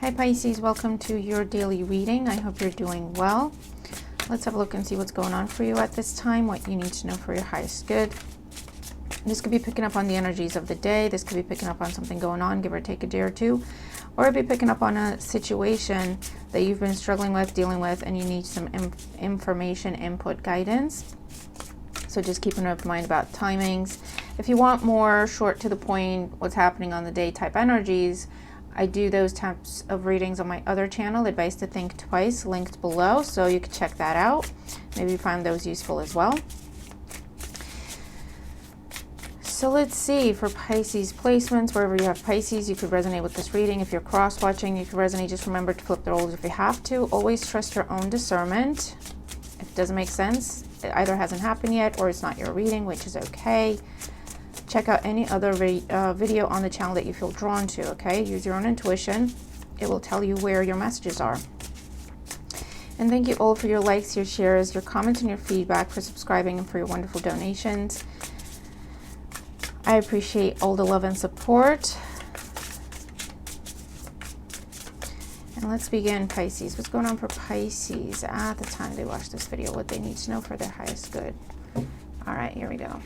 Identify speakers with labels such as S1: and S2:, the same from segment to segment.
S1: Hi Pisces, welcome to your daily reading. I hope you're doing well. Let's have a look and see what's going on for you at this time, what you need to know for your highest good. This could be picking up on the energies of the day. This could be picking up on something going on, give or take a day or two. Or it'd be picking up on a situation that you've been struggling with, dealing with, and you need some information, input, guidance. So just keep an open mind about timings. If you want more short to the point, what's happening on the day type energies, I do those types of readings on my other channel, Advice to Think Twice, linked below, so you can check that out. Maybe you find those useful as well. So let's see, for Pisces placements, wherever you have Pisces, you could resonate with this reading. If you're cross-watching, you could resonate. Just remember to flip the roles if you have to. Always trust your own discernment. If it doesn't make sense, it either hasn't happened yet or it's not your reading, which is okay. Check out any other video on the channel that you feel drawn to, okay? Use your own intuition. It will tell you where your messages are. And thank you all for your likes, your shares, your comments, and your feedback, for subscribing, and for your wonderful donations. I appreciate all the love and support. And let's begin, Pisces. What's going on for Pisces at the time they watch this video? What they need to know for their highest good. All right, here we go.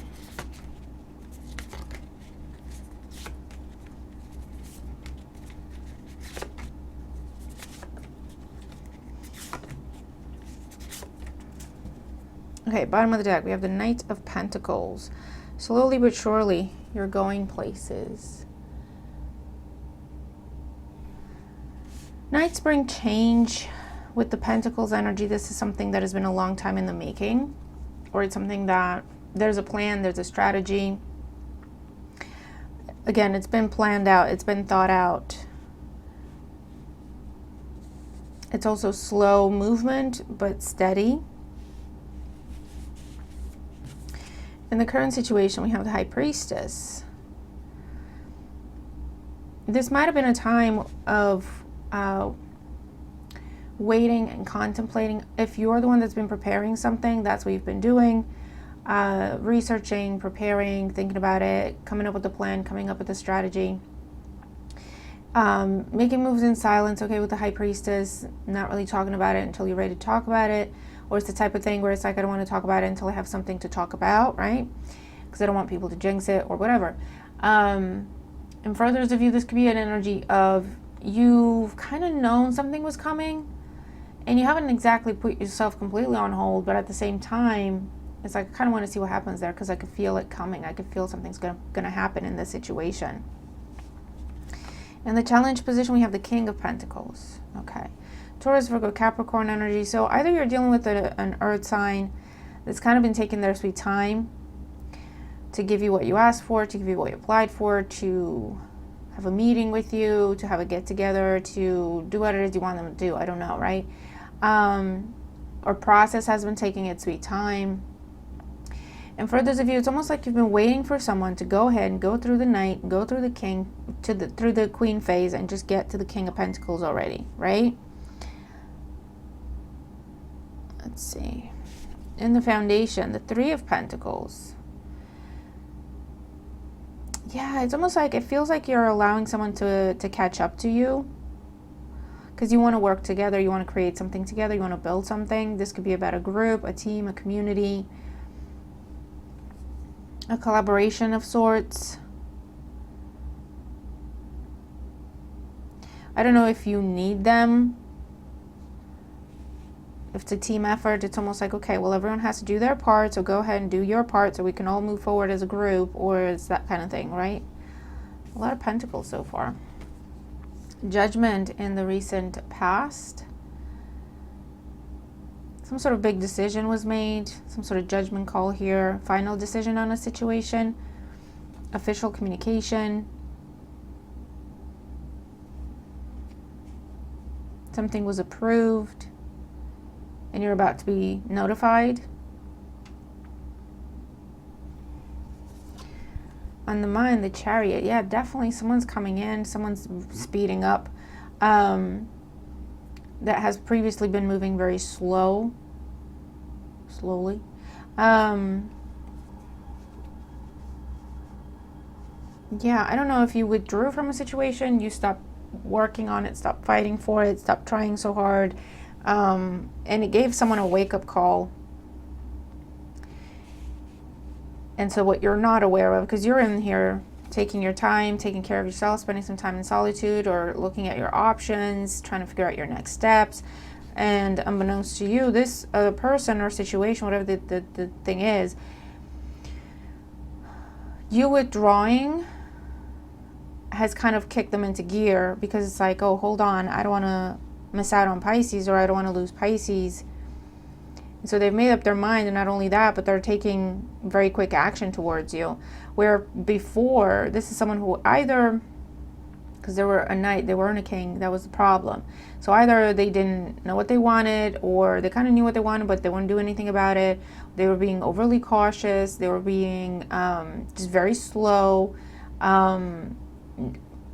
S1: Okay, bottom of the deck, we have the Knight of Pentacles. Slowly but surely, you're going places. Knights bring change with the Pentacles energy. This is something that has been a long time in the making, or it's something that there's a plan, there's a strategy. Again, it's been planned out, it's been thought out. It's also slow movement, but steady. In the current situation, we have the High Priestess. This might have been a time of waiting and contemplating. If you're the one that's been preparing something, that's what you've been doing. Researching, preparing, thinking about it, coming up with a plan, coming up with a strategy. Making moves in silence, okay, with the High Priestess, not really talking about it until you're ready to talk about it. Or it's the type of thing where it's like, I don't want to talk about it until I have something to talk about, right? Because I don't want people to jinx it or whatever. And for others of you, this could be an energy of you've kind of known something was coming and you haven't exactly put yourself completely on hold, but at the same time, it's like, I kind of want to see what happens there because I could feel it coming. I could feel something's gonna happen in this situation. In the challenge position, we have the King of Pentacles, okay? Taurus, Virgo, Capricorn energy. So either you're dealing with an earth sign that's kind of been taking their sweet time to give you what you asked for, to give you what you applied for, to have a meeting with you, to have a get-together, to do what it is you want them to do. I don't know, right? Or process has been taking its sweet time. And for those of you, it's almost like you've been waiting for someone to go ahead and go through the Knight, go through the King, through the Queen phase, and just get to the King of Pentacles already, right? Let's see. In the foundation, the Three of Pentacles. Yeah, it's almost like, it feels like you're allowing someone to catch up to you. Because you want to work together, you want to create something together, you want to build something. This could be about a group, a team, a community, a collaboration of sorts. I don't know if you need them. If it's a team effort, it's almost like, okay, well, everyone has to do their part, so go ahead and do your part so we can all move forward as a group, or it's that kind of thing, right? A lot of Pentacles so far. Judgment in the recent past. Some sort of big decision was made, some sort of judgment call here, final decision on a situation, official communication. Something was approved and you're about to be notified. On the mind, the Chariot. Yeah, definitely someone's coming in, someone's speeding up. That has previously been moving very slowly. Yeah, I don't know if you withdrew from a situation, you stopped working on it, stop fighting for it, stop trying so hard. And it gave someone a wake-up call. And so what you're not aware of, because you're in here taking your time, taking care of yourself, spending some time in solitude, or looking at your options, trying to figure out your next steps. And unbeknownst to you, this other person or situation, whatever the thing is, you withdrawing has kind of kicked them into gear, because it's like, oh, hold on, I don't want to miss out on Pisces, or I don't want to lose Pisces. And so they've made up their mind, and not only that, but they're taking very quick action towards you. Where before, this is someone who either, because they were a knight, they weren't a king, that was the problem. So either they didn't know what they wanted, or they kind of knew what they wanted, but they wouldn't do anything about it. They were being overly cautious. They were being just very slow,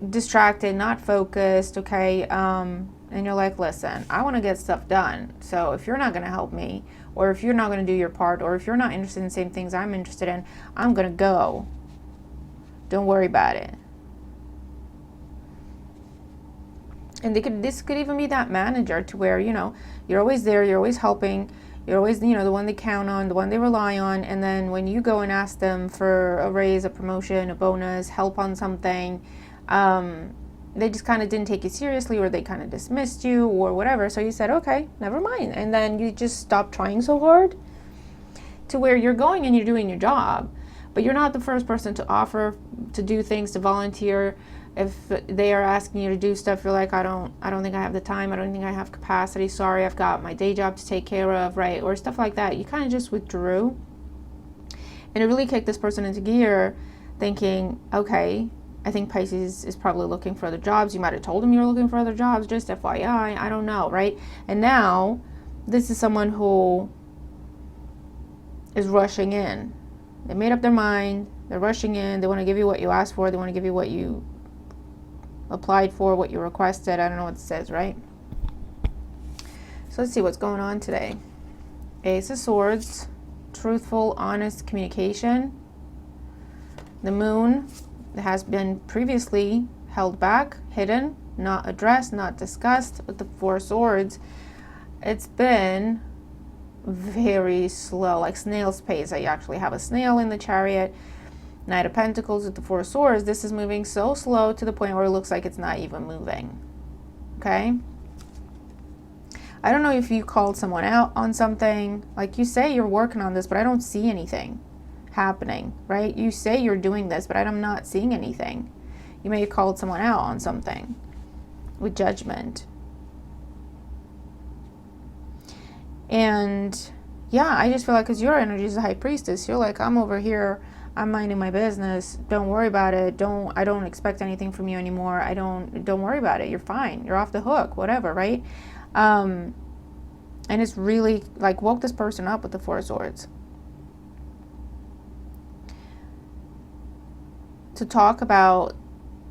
S1: distracted, not focused, okay? And you're like, listen, I want to get stuff done. So if you're not going to help me, or if you're not going to do your part, or if you're not interested in the same things I'm interested in, I'm going to go. Don't worry about it. And this could even be that manager, to where, you know, you're always there, you're always helping, you're always, you know, the one they count on, the one they rely on. And then when you go and ask them for a raise, a promotion, a bonus, help on something, they just kind of didn't take it seriously, or they kind of dismissed you, or whatever. So you said, okay, never mind. And then you just stopped trying so hard, to where you're going and you're doing your job, but you're not the first person to offer to do things, to volunteer. If they are asking you to do stuff, you're like, I don't think I have the time. I don't think I have capacity. Sorry, I've got my day job to take care of, right? Or stuff like that. You kind of just withdrew. And it really kicked this person into gear, thinking, okay, I think Pisces is probably looking for other jobs. You might have told him you were looking for other jobs, just FYI. I don't know, right? And now this is someone who is rushing in. They made up their mind. They're rushing in. They want to give you what you asked for. They want to give you what you applied for, what you requested. I don't know what it says, right? So let's see what's going on today. Ace of Swords, truthful, honest communication. The Moon has been previously held back, hidden, not addressed, not discussed. With the Four of Swords, it's been very slow, like snail's pace. I actually have a snail in the Chariot. Knight of Pentacles with the Four of Swords, this is moving so slow to the point where it looks like it's not even moving. Okay? I don't know if you called someone out on something. Like, you say you're working on this, but I don't see anything happening, right? You say you're doing this, but I'm not seeing anything. You may have called someone out on something with Judgment. And yeah, I just feel like, because your energy is a High Priestess, you're like, I'm over here, I'm minding my business. Don't worry about it. I don't expect anything from you anymore. Don't worry about it. You're fine. You're off the hook, whatever, right? And it's really like, woke this person up with the Four of Swords. To talk about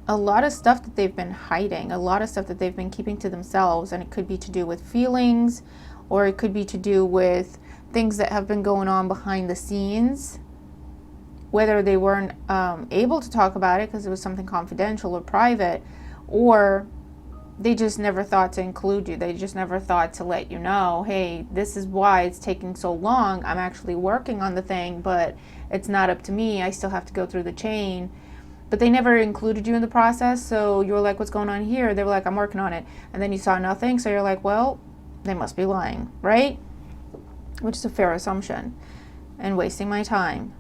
S1: a lot of stuff that they've been hiding, a lot of stuff that they've been keeping to themselves. And it could be to do with feelings, or it could be to do with things that have been going on behind the scenes. Whether they weren't able to talk about it because it was something confidential or private, or they just never thought to include you. They just never thought to let you know, hey, this is why it's taking so long. I'm actually working on the thing, but it's not up to me. I still have to go through the chain. But they never included you in the process. So you were like, what's going on here? They were like, I'm working on it. And then you saw nothing. So you're like, well, they must be lying, right? Which is a fair assumption. And wasting my time.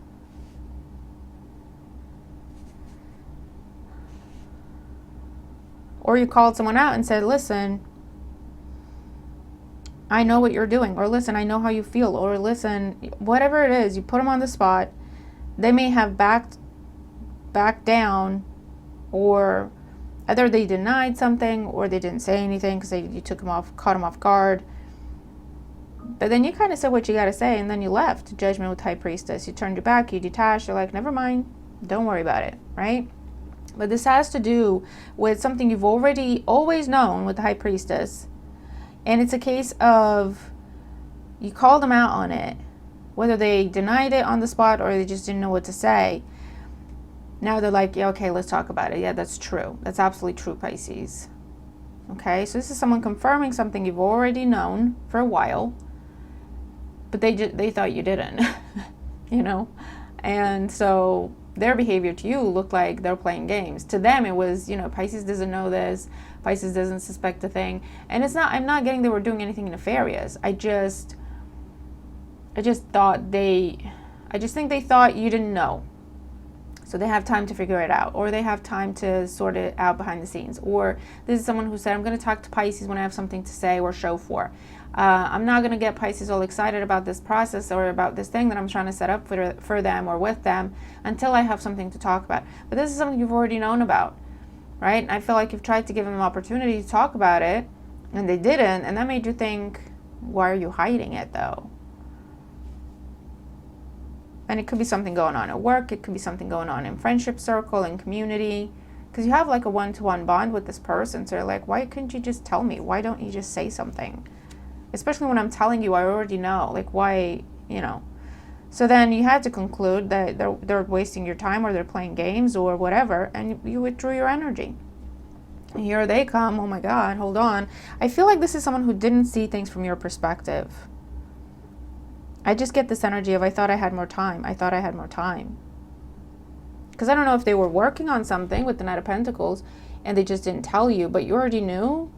S1: Or you called someone out and said, listen, I know what you're doing. Or listen, I know how you feel. Or listen, whatever it is, you put them on the spot. They may have backed down, or either they denied something, or they didn't say anything because you caught them off guard. But then you kind of said what you got to say, and then you left. Judgment with High Priestess. You turned your back, you detached, you're like, never mind, don't worry about it, right? But this has to do with something you've already always known with the High Priestess. And it's a case of you called them out on it. Whether they denied it on the spot or they just didn't know what to say. Now they're like, yeah, okay, let's talk about it. Yeah, that's true. That's absolutely true, Pisces. Okay, so this is someone confirming something you've already known for a while, but they thought you didn't, you know? And so their behavior to you looked like they're playing games. To them, it was, Pisces doesn't know this. Pisces doesn't suspect a thing. And I'm not getting they were doing anything nefarious. I just think they thought you didn't know. So they have time to figure it out, or they have time to sort it out behind the scenes. Or this is someone who said, I'm going to talk to Pisces when I have something to say or show for. I'm not going to get Pisces all excited about this process or about this thing that I'm trying to set up for them or with them until I have something to talk about. But this is something you've already known about, right? And I feel like you've tried to give them an opportunity to talk about it, and they didn't, and that made you think, why are you hiding it, though? And it could be something going on at work. It could be something going on in friendship circle and community. Because you have like a one-to-one bond with this person. So you're like, why couldn't you just tell me? Why don't you just say something? Especially when I'm telling you, I already know. Like, why, So then you had to conclude that they're wasting your time, or they're playing games or whatever. And you withdrew your energy. And here they come. Oh my God, hold on. I feel like this is someone who didn't see things from your perspective. I just get this energy of, I thought I had more time. I thought I had more time. Because I don't know if they were working on something with the Knight of Pentacles and they just didn't tell you, but you already knew.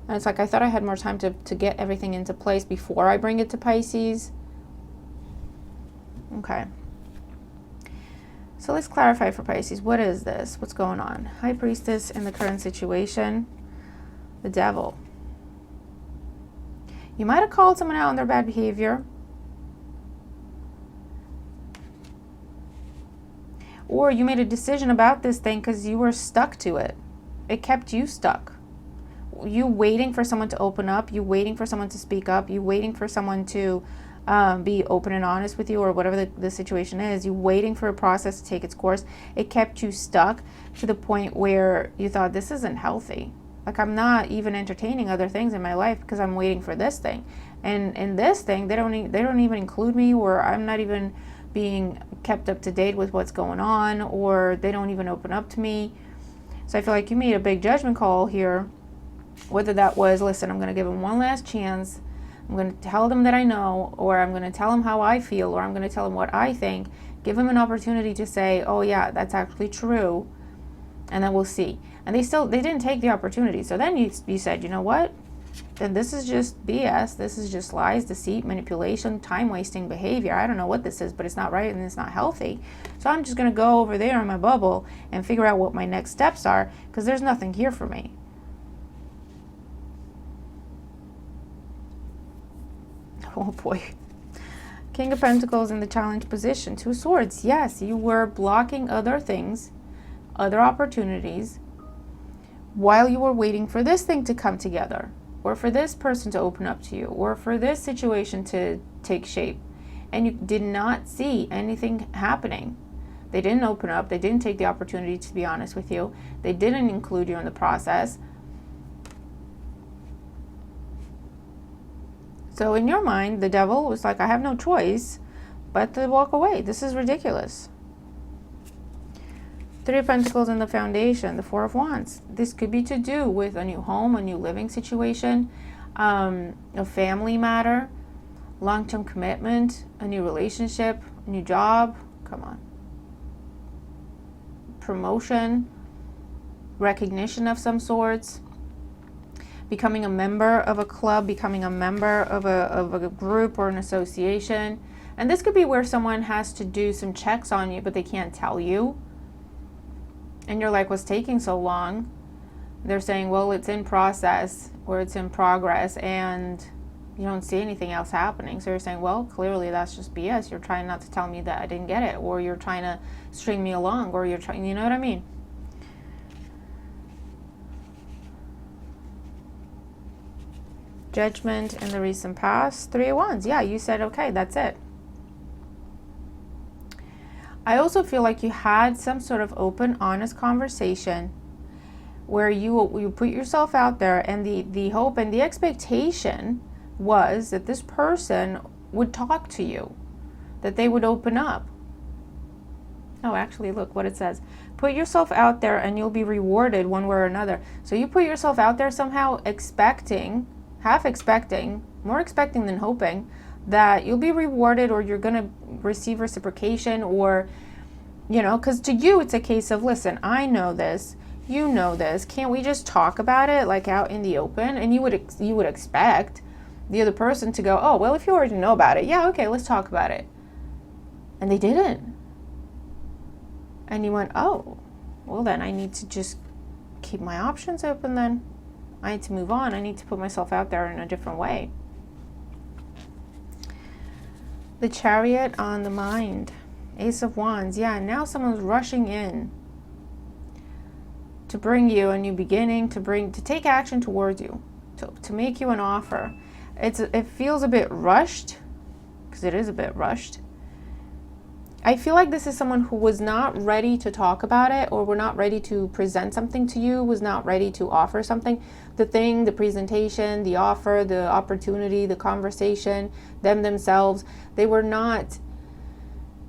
S1: And it's like, I thought I had more time to get everything into place before I bring it to Pisces. Okay. So let's clarify for Pisces. What is this? What's going on? High Priestess in the current situation. The Devil. You might have called someone out on their bad behavior. Or you made a decision about this thing because you were stuck to it. It kept you stuck. You waiting for someone to open up. You waiting for someone to speak up. You waiting for someone to be open and honest with you, or whatever the situation is. You waiting for a process to take its course. It kept you stuck to the point where you thought, this isn't healthy. Like, I'm not even entertaining other things in my life because I'm waiting for this thing. And in this thing, they don't even include me, or I'm not even being kept up to date with what's going on, or they don't even open up to me. So I feel like you made a big judgment call here. Whether that was, listen, I'm going to give them one last chance. I'm going to tell them that I know, or I'm going to tell them how I feel, or I'm going to tell them what I think. Give them an opportunity to say, oh yeah, that's actually true. And then we'll see. And they didn't take the opportunity. So then you said, you know what? Then this is just BS. This is just lies, deceit, manipulation, time-wasting behavior. I don't know what this is, but it's not right and it's not healthy. So I'm just going to go over there in my bubble and figure out what my next steps are, because there's nothing here for me. Oh boy. King of Pentacles in the challenge position. Two Swords. Yes, you were blocking other things, other opportunities, while you were waiting for this thing to come together, or for this person to open up to you, or for this situation to take shape. And you did not see anything happening. They didn't open up. They didn't take the opportunity to be honest with you. They didn't include you in the process. So in your mind, the Devil was like, I have no choice but to walk away. This is ridiculous. Three of Pentacles in the Foundation, the Four of Wands. This could be to do with a new home, a new living situation, a family matter, long-term commitment, a new relationship, a new job. Come on. Promotion, recognition of some sorts. Becoming a member of a club, becoming a member of a group or an association. And this could be where someone has to do some checks on you, but they can't tell you. And you're like, what's taking so long? They're saying, well, it's in process, or it's in progress, and you don't see anything else happening. So you're saying, well, clearly that's just BS. You're trying not to tell me that I didn't get it, or you're trying to string me along, or you're trying, you know what I mean? Judgment in the recent past. Three of Wands. Yeah, you said, okay, that's it. I also feel like you had some sort of open, honest conversation where you put yourself out there, and the hope and the expectation was that this person would talk to you, that they would open up. Oh, actually, look what it says. Put yourself out there and you'll be rewarded one way or another. So you put yourself out there somehow expecting, half expecting, more expecting than hoping, that you'll be rewarded or you're going to receive reciprocation, or, you know, because to you it's a case of, listen, I know this, you know this, can't we just talk about it like out in the open? And you would expect the other person to go, oh, well, if you already know about it, yeah, okay, let's talk about it. And they didn't. And you went, oh, well then I need to just keep my options open then. I need to move on. I need to put myself out there in a different way. The Chariot on the mind. Ace of Wands. Yeah, now someone's rushing in to bring you a new beginning, to take action towards you, to make you an offer. It feels a bit rushed, because it is a bit rushed. I feel like this is someone who was not ready to talk about it, or were not ready to present something to you, was not ready to offer something. The thing, the presentation, the offer, the opportunity, the conversation, themselves, they were not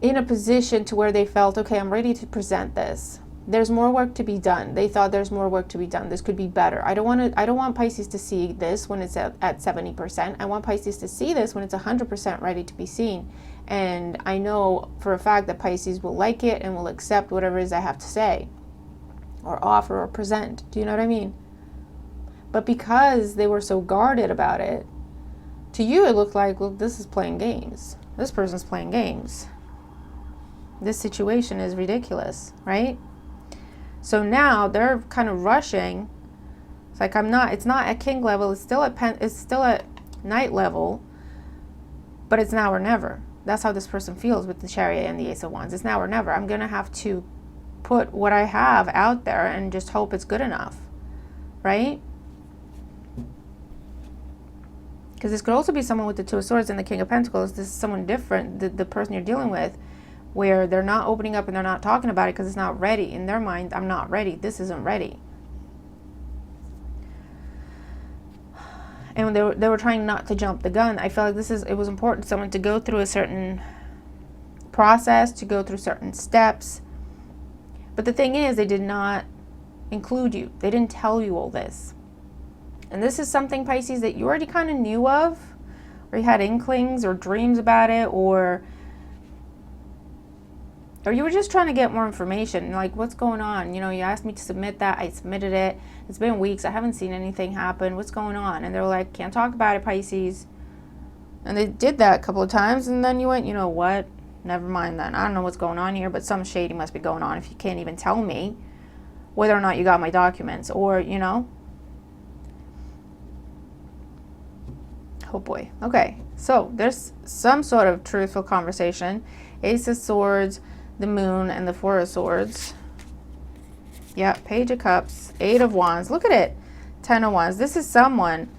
S1: in a position to where they felt, okay, I'm ready to present this. There's more work to be done. They thought there's more work to be done. This could be better. I don't want Pisces to see this when it's at 70%. I want Pisces to see this when it's 100% ready to be seen. And I know for a fact that Pisces will like it and will accept whatever it is I have to say or offer or present. Do you know what I mean? But because they were so guarded about it, to you it looked like, well, this is playing games. This person's playing games. This situation is ridiculous, right? So now they're kind of rushing. It's like it's not at king level, it's still at knight level, but it's now or never. That's how this person feels with the Chariot and the Ace of Wands. It's now or never. I'm going to have to put what I have out there and just hope it's good enough, right? Because this could also be someone with the Two of Swords and the King of Pentacles. This is someone different, the person you're dealing with, where they're not opening up and they're not talking about it because it's not ready. In their mind, I'm not ready. This isn't ready. And when they were trying not to jump the gun, I felt like it was important for someone to go through a certain process, to go through certain steps. But the thing is, they did not include you. They didn't tell you all this. And this is something, Pisces, that you already kind of knew of, or you had inklings or dreams about it, or you were just trying to get more information, like what's going on. You know, you asked me to submit that, I submitted it. It's been weeks, I haven't seen anything happen. What's going on? And they were like, can't talk about it, Pisces. And they did that a couple of times, and then you went, you know what? Never mind then. I don't know what's going on here, but some shady must be going on if you can't even tell me whether or not you got my documents, or, you know. Oh boy. Okay, so there's some sort of truthful conversation. Ace of Swords, the Moon, and the Four of Swords. Yeah, Page of Cups, Eight of Wands. Look at it. 10 of Wands. This is someone.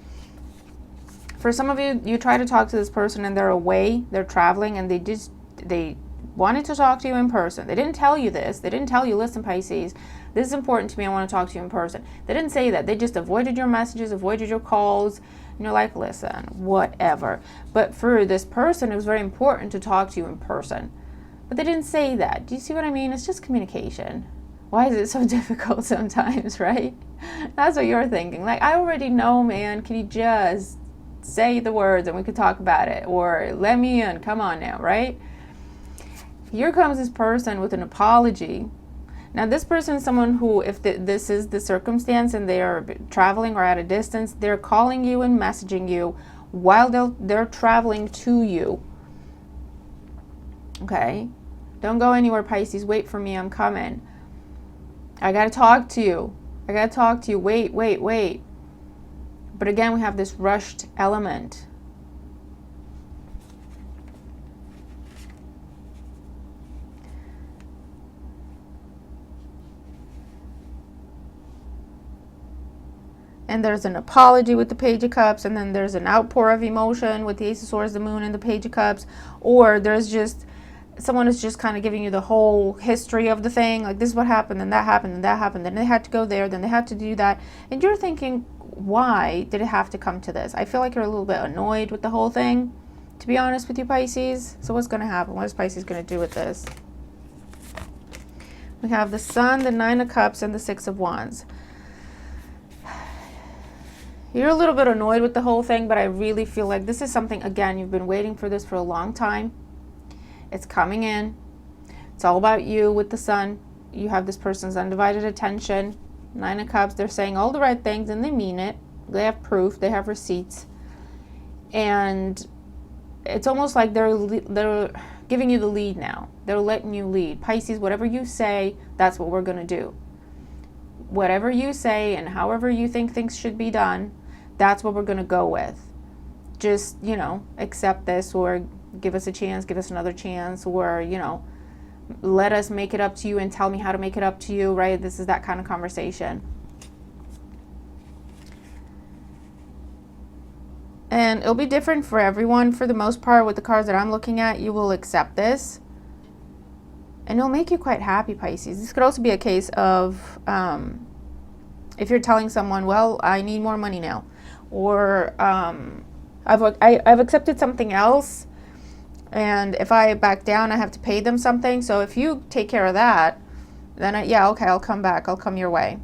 S1: For some of you, you try to talk to this person and they're away, they're traveling, and they wanted to talk to you in person. They didn't tell you this. They didn't tell you, listen, Pisces, this is important to me. I want to talk to you in person. They didn't say that. They just avoided your messages, avoided your calls. And you're like, listen, whatever. But for this person, it was very important to talk to you in person. But they didn't say that. Do you see what I mean? It's just communication. Why is it so difficult sometimes, right? That's what you're thinking. Like, I already know, man. Can you just say the words and we could talk about it? Or let me in. Come on now, right? Here comes this person with an apology. Now, this person is someone who, if this is the circumstance and they are traveling or at a distance, they're calling you and messaging you while they're traveling to you. Okay? Don't go anywhere, Pisces. Wait for me. I'm coming. I got to talk to you. I got to talk to you. Wait. But again, we have this rushed element. And there's an apology with the Page of Cups, and then there's an outpour of emotion with the Ace of Swords, the Moon, and the Page of Cups. Or there's just someone is just kind of giving you the whole history of the thing, like this is what happened, and that happened, and that happened, then they had to go there, then they had to do that, and you're thinking, why did it have to come to this? I feel like you're a little bit annoyed with the whole thing, to be honest with you, Pisces. So what's going to happen? What is Pisces going to do with this? We have the Sun, the Nine of Cups, and the Six of Wands. You're a little bit annoyed with the whole thing, but I really feel like this is something, again, you've been waiting for this for a long time. It's coming in. It's all about you with the Sun. You have this person's undivided attention. Nine of Cups, they're saying all the right things and they mean it. They have proof, they have receipts. And it's almost like they're giving you the lead now. They're letting you lead. Pisces, whatever you say, that's what we're going to do. Whatever you say and however you think things should be done, that's what we're going to go with. Just, you know, accept this, or give us a chance, give us another chance, or, you know, let us make it up to you and tell me how to make it up to you, right? This is that kind of conversation. And it'll be different for everyone. For the most part, with the cards that I'm looking at, you will accept this. And it'll make you quite happy, Pisces. This could also be a case of if you're telling someone, well, I need more money now. Or I've accepted something else. And if I back down, I have to pay them something. So if you take care of that, then okay, I'll come back. I'll come your way.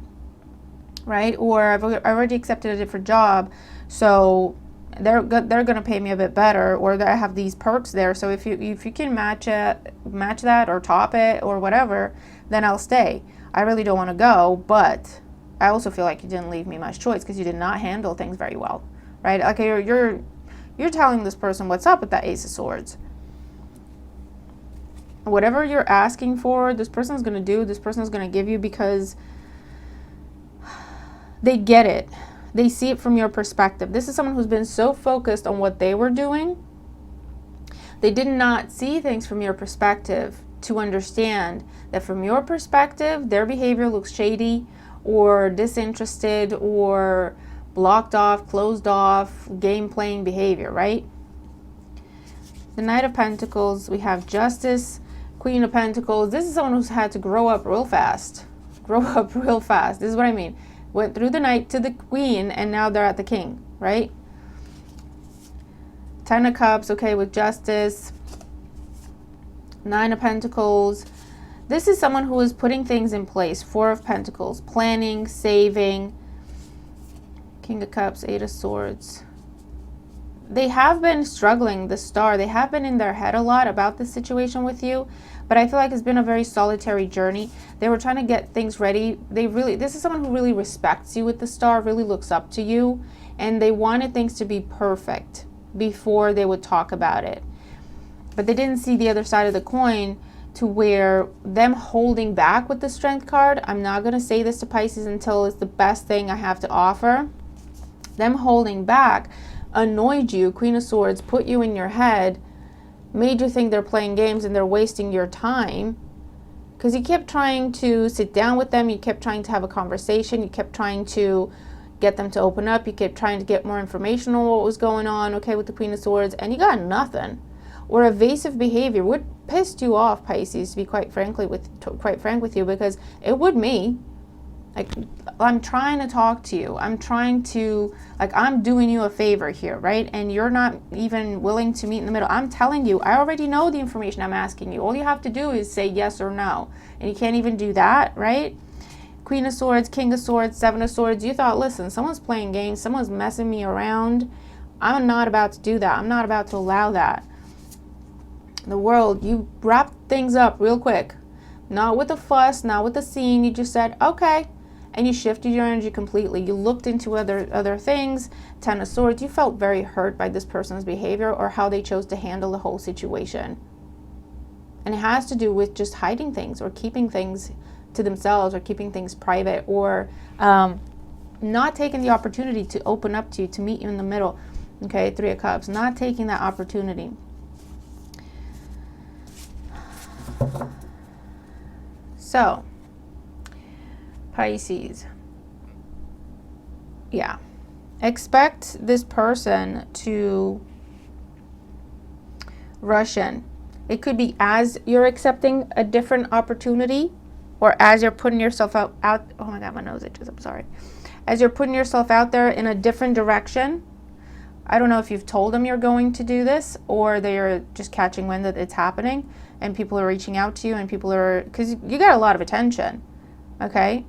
S1: Right? Or I already accepted a different job. So they're going to pay me a bit better, or I have these perks there. So if you can match that or top it or whatever, then I'll stay. I really don't want to go, but I also feel like you didn't leave me much choice because you did not handle things very well, right? Okay, you're telling this person what's up with that Ace of Swords. Whatever you're asking for, this person's going to do. This person's going to give you because they get it. They see it from your perspective. This is someone who's been so focused on what they were doing. They did not see things from your perspective to understand that from your perspective, their behavior looks shady or disinterested or blocked off, closed off, game playing behavior, right? The Knight of Pentacles, we have Justice, Queen of Pentacles. This is someone who's had to grow up real fast. Grow up real fast. This is what I mean. Went through the Knight to the Queen, and now they're at the King, right? Ten of Cups, okay, with Justice. Nine of Pentacles. This is someone who is putting things in place. Four of Pentacles, planning, saving. King of Cups, Eight of Swords. They have been struggling, the Star. They have been in their head a lot about this situation with you, but I feel like it's been a very solitary journey. They were trying to get things ready. This is someone who really respects you with the Star, really looks up to you, and they wanted things to be perfect before they would talk about it. But they didn't see the other side of the coin, to where them holding back with the Strength card. I'm not going to say this to Pisces until it's the best thing I have to offer. Them holding back annoyed you. Queen of Swords put you in your head, made you think they're playing games and they're wasting your time, because you kept trying to sit down with them, you kept trying to have a conversation, you kept trying to get them to open up, you kept trying to get more information on what was going on, okay, with the Queen of Swords, and you got nothing. Or evasive behavior would pissed you off, Pisces, to be quite frank with you, because it would me. Like, I'm trying to talk to you. I'm trying to, like, I'm doing you a favor here, right? And you're not even willing to meet in the middle. I'm telling you, I already know the information I'm asking you. All you have to do is say yes or no. And you can't even do that, right? Queen of Swords, King of Swords, Seven of Swords. You thought, listen, someone's playing games. Someone's messing me around. I'm not about to do that. I'm not about to allow that. The World, you wrapped things up real quick. Not with a fuss, not with a scene. You just said, okay. And you shifted your energy completely. You looked into other things. Ten of Swords, you felt very hurt by this person's behavior or how they chose to handle the whole situation. And it has to do with just hiding things or keeping things to themselves or keeping things private, or not taking the opportunity to open up to you, to meet you in the middle. Okay, Three of Cups, not taking that opportunity. So, Pisces, yeah, expect this person to rush in. It could be as you're accepting a different opportunity, or as you're putting yourself out. Oh my God, my nose itches. I'm sorry. As you're putting yourself out there in a different direction. I don't know if you've told them you're going to do this, or they're just catching wind that it's happening. and people are reaching out to you, and people are, because you got a lot of attention, okay?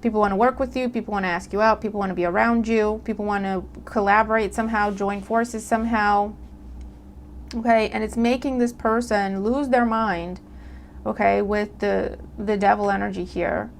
S1: People want to work with you, people want to ask you out, people want to be around you, people want to collaborate somehow, join forces somehow, okay? And it's making this person lose their mind, okay, with the devil energy here.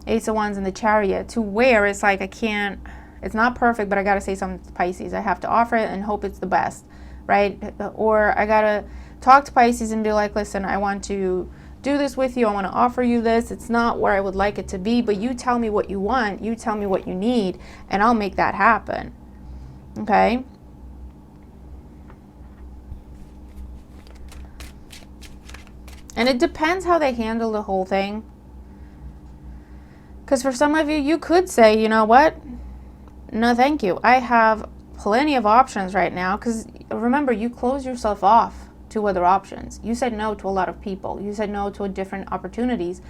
S1: Ace of Wands and the Chariot, to where it's like, I can't, it's not perfect, but I got to say something to Pisces. I have to offer it and hope it's the best, right? Or I got to talk to Pisces and be like, listen, I want to do this with you. I want to offer you this. It's not where I would like it to be, but you tell me what you want. You tell me what you need, and I'll make that happen, okay? And it depends how they handle the whole thing. Because for some of you, you could say, you know what? No, thank you. I have plenty of options right now. Because remember, you close yourself off to other options. You said no to a lot of people. You said no to different opportunities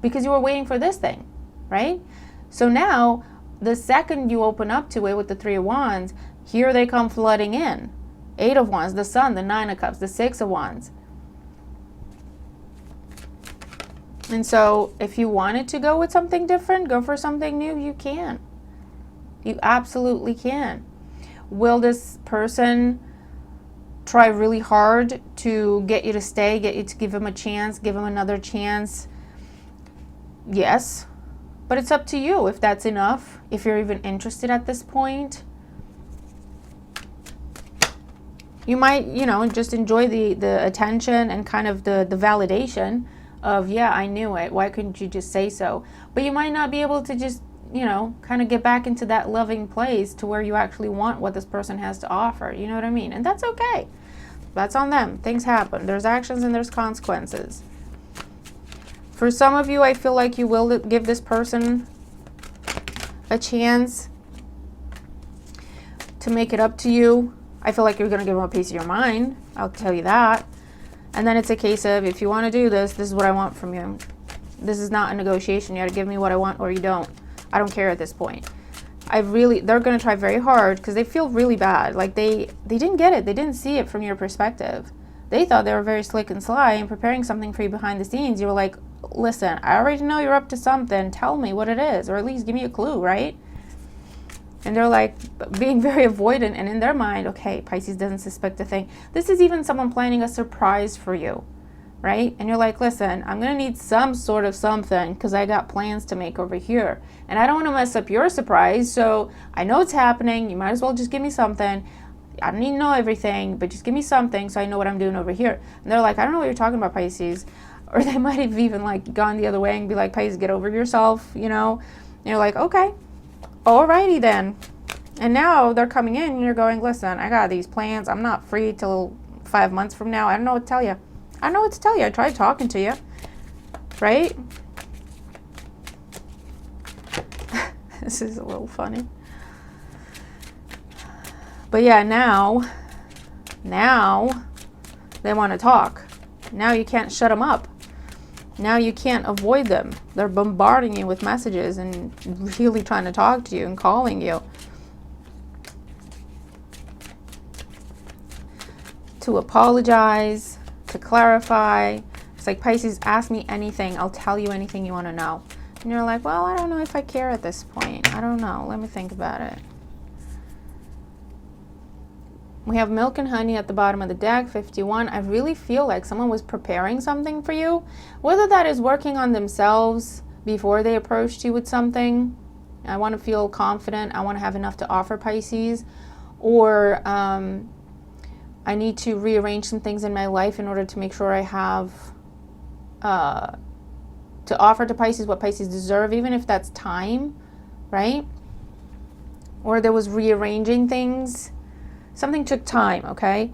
S1: because you were waiting for this thing, right? So now, the second you open up to it with the Three of Wands, here they come flooding in. Eight of Wands, the Sun, the Nine of Cups, the Six of Wands. And so if you wanted to go with something different, go for something new, you can. You absolutely can. Will this person try really hard to get you to stay, get you to give him a chance, give him another chance? Yes. But it's up to you if that's enough, if you're even interested at this point. You might, you know, just enjoy the attention and kind of the validation of, yeah, I knew it. Why couldn't you just say so? But you might not be able to just, you know, kind of get back into that loving place to where you actually want what this person has to offer. You know what I mean? And that's okay. That's on them. Things happen. There's actions and there's consequences. For some of you, I feel like you will give this person a chance to make it up to you. I feel like you're going to give them a piece of your mind. I'll tell you that. And then it's a case of, if you want to do this, this is what I want from you. This is not a negotiation. You got to give me what I want or you don't. I don't care at this point. They're going to try very hard because they feel really bad. Like they didn't get it. They didn't see it from your perspective. They thought they were very slick and sly and preparing something for you behind the scenes. You were like, listen, I already know you're up to something. Tell me what it is, or at least give me a clue, right? And they're like being very avoidant, and in their mind, okay, Pisces doesn't suspect a thing. This is even someone planning a surprise for you, right? And you're like, listen, I'm going to need some sort of something because I got plans to make over here. And I don't want to mess up your surprise, so I know it's happening. You might as well just give me something. I don't need to know everything, but just give me something so I know what I'm doing over here. And they're like, I don't know what you're talking about, Pisces. Or they might have even like gone the other way and be like, Pisces, get over yourself, you know? And you're like, okay. Alrighty then. And now they're coming in and you're going, listen, I got these plans. I'm not free till 5 months from now. I don't know what to tell you. I don't know what to tell you. I tried talking to you. Right? This is a little funny. But yeah, now they want to talk. Now you can't shut them up. Now you can't avoid them. They're bombarding you with messages and really trying to talk to you and calling you. To apologize, to clarify. It's like, Pisces, ask me anything. I'll tell you anything you want to know. And you're like, well, I don't know if I care at this point. I don't know. Let me think about it. We have Milk and Honey at the bottom of the deck, 51. I really feel like someone was preparing something for you. Whether that is working on themselves before they approached you with something. I want to feel confident. I want to have enough to offer, Pisces. Or I need to rearrange some things in my life in order to make sure I have to offer to Pisces what Pisces deserve, even if that's time, right? Or there was rearranging things. Something took time, okay?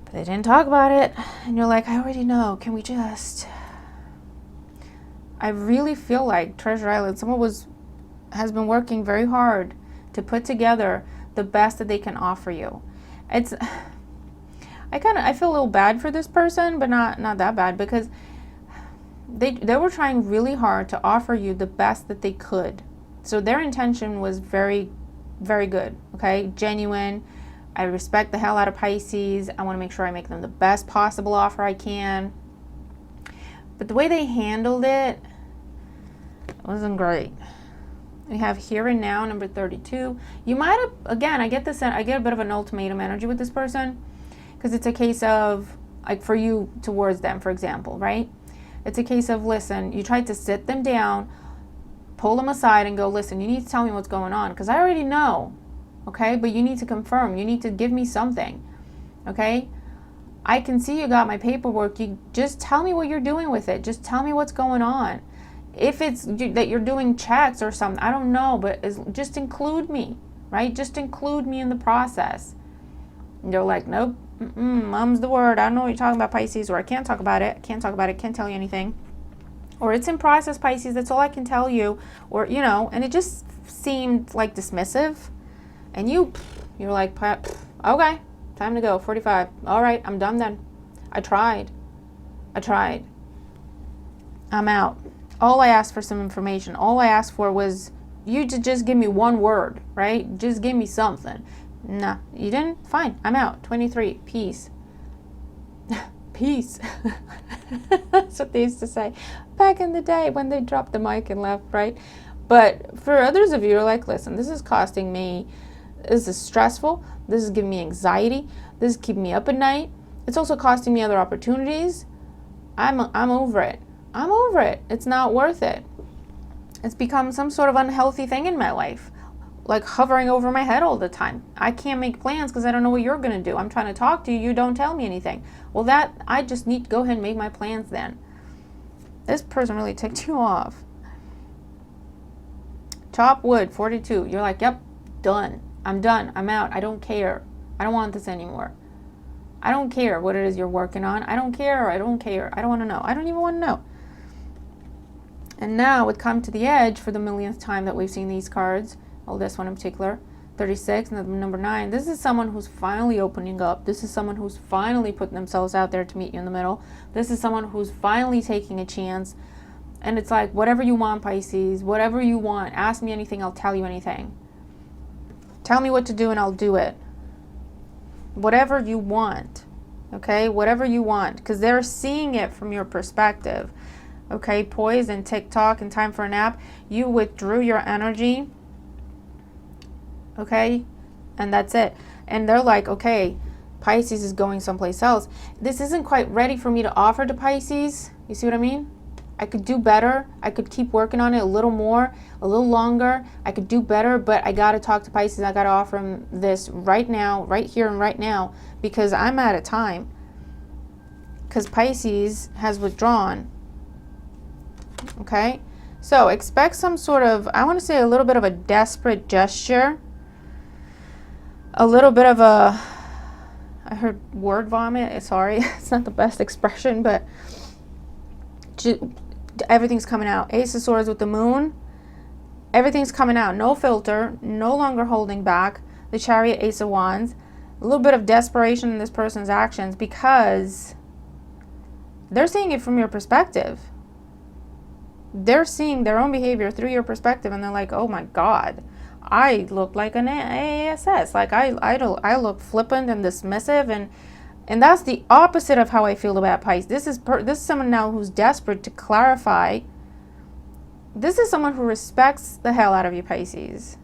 S1: But they didn't talk about it. And you're like, I already know. Can we just... I really feel like Treasure Island, someone has been working very hard to put together the best that they can offer you. It's... I feel a little bad for this person, but not that bad, because they were trying really hard to offer you the best that they could. So their intention was very, very good, okay? Genuine, I respect the hell out of Pisces. I want to make sure I make them the best possible offer I can. But the way they handled it wasn't great. We have here and now, number 32. You might have, again, I get a bit of an ultimatum energy with this person, because it's a case of, like, for you towards them, for example, right? It's a case of, listen, you tried to sit them down, pull them aside and go, listen, you need to tell me what's going on, because I already know, okay? But you need to confirm. You need to give me something, okay? I can see you got my paperwork. You just tell me what you're doing with it. Just tell me what's going on. If it's that you're doing checks or something, I don't know, but just include me, right? Just include me in the process. And they're like, nope, mum's the word. I don't know what you're talking about, Pisces, or I can't talk about it. Can't tell you anything. Or it's in process, Pisces, that's all I can tell you. Or, you know, and it just seemed like dismissive. And you're like, okay, time to go, 45. All right, I'm done then. I tried. I'm out. All I asked for some information. All I asked for was you to just give me one word, right? Just give me something. Nah, you didn't? Fine, I'm out. 23, peace. Peace. That's what they used to say back in the day when they dropped the mic and left, right? But for others of you, you're like, listen, this is costing me, this is stressful, this is giving me anxiety, this is keeping me up at night, it's also costing me other opportunities. I'm over it. I'm over it. It's not worth it. It's become some sort of unhealthy thing in my life, like hovering over my head all the time. I can't make plans because I don't know what you're going to do. I'm trying to talk to you. You don't tell me anything. Well, I just need to go ahead and make my plans then. This person really ticked you off. Chop wood, 42. You're like, yep, done. I'm done. I'm out. I don't care. I don't want this anymore. I don't care what it is you're working on. I don't care. I don't want to know. I don't even want to know. And now with Come to the Edge, for the millionth time that we've seen these cards, well, this one in particular, 36 and number 9, this is someone who's finally opening up. This is someone who's finally putting themselves out there to meet you in the middle. This is someone who's finally taking a chance. And it's like, whatever you want, Pisces, whatever you want. Ask me anything, I'll tell you anything. Tell me what to do and I'll do it. Whatever you want, okay? Whatever you want, because they're seeing it from your perspective. Okay, poise and TikTok and time for a nap. You withdrew your energy. Okay, and that's it. And they're like, okay, Pisces is going someplace else. This isn't quite ready for me to offer to Pisces. You see what I mean? I could do better. I could keep working on it a little more, a little longer. I could do better, but I got to talk to Pisces. I got to offer him this right now, right here and right now, because I'm out of time. Because Pisces has withdrawn. Okay, so expect some sort of, I want to say a little bit of a desperate gesture, a little bit of a, I heard word vomit, sorry, it's not the best expression, but everything's coming out. Ace of Swords with the Moon, everything's coming out, no filter, no longer holding back. The Chariot, Ace of Wands, a little bit of desperation in this person's actions because they're seeing it from your perspective. They're seeing their own behavior through your perspective, and they're like, oh my God, I look like an ASS. Like I look flippant and dismissive, and that's the opposite of how I feel about Pisces. This is someone now who's desperate to clarify. This is someone who respects the hell out of you, Pisces.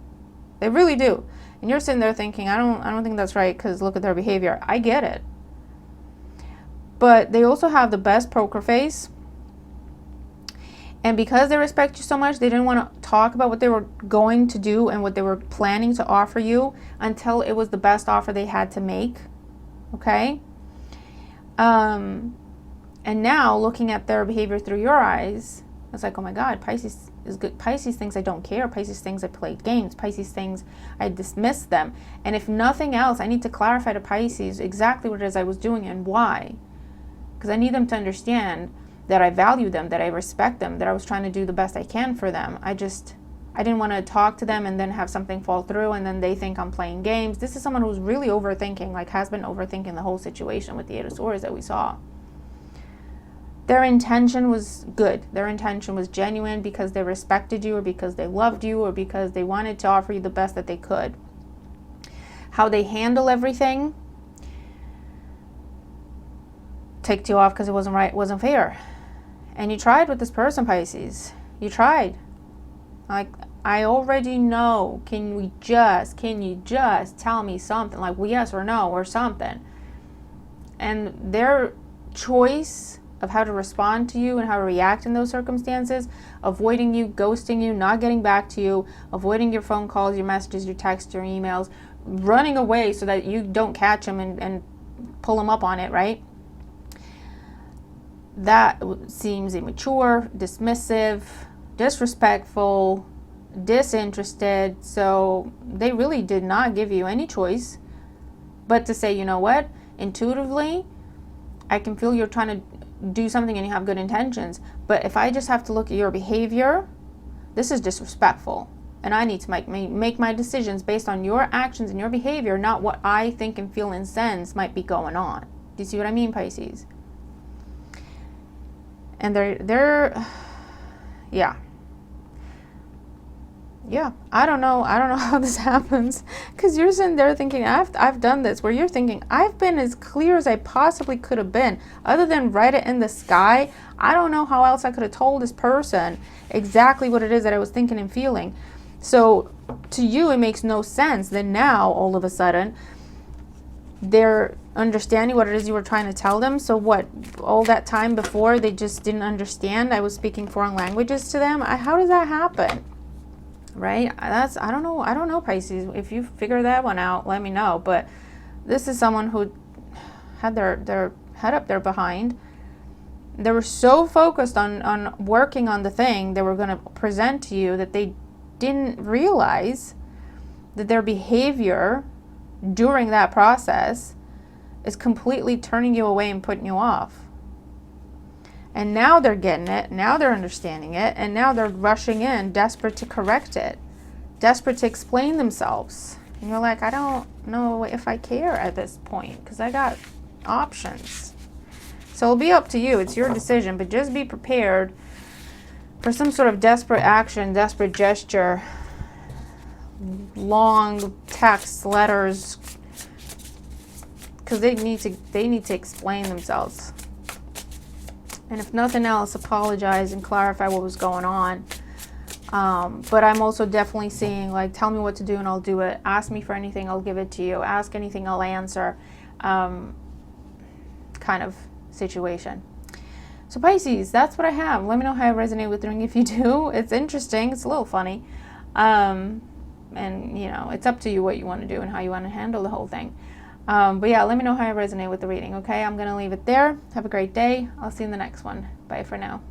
S1: They really do. And you're sitting there thinking, I don't think that's right because look at their behavior. I get it. But they also have the best poker face. And because they respect you so much, they didn't want to talk about what they were going to do and what they were planning to offer you until it was the best offer they had to make. Okay? And now, looking at their behavior through your eyes, it's like, oh my God, Pisces is good. Pisces thinks I don't care. Pisces thinks I played games. Pisces thinks I dismissed them. And if nothing else, I need to clarify to Pisces exactly what it is I was doing and why. Because I need them to understand that I value them, that I respect them, that I was trying to do the best I can for them. I didn't want to talk to them and then have something fall through and then they think I'm playing games. This is someone who's really overthinking, like has been overthinking the whole situation with the Eight of Swords that we saw. Their intention was good. Their intention was genuine because they respected you or because they loved you or because they wanted to offer you the best that they could. how they handle everything ticked you off because it wasn't right, wasn't fair. And you tried with this person, Pisces. You tried. Like, I already know. Can you just tell me something? Like, well, yes or no or something. And their choice of how to respond to you and how to react in those circumstances, avoiding you, ghosting you, not getting back to you, avoiding your phone calls, your messages, your texts, your emails, running away so that you don't catch them and pull them up on it, right? That seems immature, dismissive, disrespectful, disinterested. So they really did not give you any choice but to say, you know what, intuitively, I can feel you're trying to do something and you have good intentions, but if I just have to look at your behavior, this is disrespectful, and I need to make my decisions based on your actions and your behavior, not what I think and feel and sense might be going on. Do you see what I mean, Pisces? And they're yeah, I don't know how this happens, because you're sitting there thinking, I've done this, where you're thinking, I've been as clear as I possibly could have been, other than write it in the sky. I don't know how else I could have told this person exactly what it is that I was thinking and feeling. So to you, it makes no sense. Then now, all of a sudden, they're understanding what it is you were trying to tell them. So what, all that time before, they just didn't understand? I was speaking foreign languages to them? How does that happen? Right? I don't know, Pisces. If you figure that one out, let me know. But this is someone who had their head up their behind. They were so focused on working on the thing they were going to present to you that they didn't realize that their behavior during that process is completely turning you away and putting you off. And now they're getting it, now they're understanding it, and now they're rushing in, desperate to correct it, desperate to explain themselves. And you're like, I don't know if I care at this point, because I got options. So it'll be up to you, it's your decision, but just be prepared for some sort of desperate action, desperate gesture, long texts, letters, because they need to explain themselves. And if nothing else, apologize and clarify what was going on. But I'm also definitely seeing, like, tell me what to do and I'll do it. Ask me for anything, I'll give it to you. Ask anything, I'll answer. Kind of situation. So Pisces, that's what I have. Let me know how I resonate with ring if you do. It's interesting. It's a little funny. And, you know, it's up to you what you want to do and how you want to handle the whole thing. But yeah, let me know how I resonate with the reading, okay? I'm going to leave it there. Have a great day. I'll see you in the next one. Bye for now.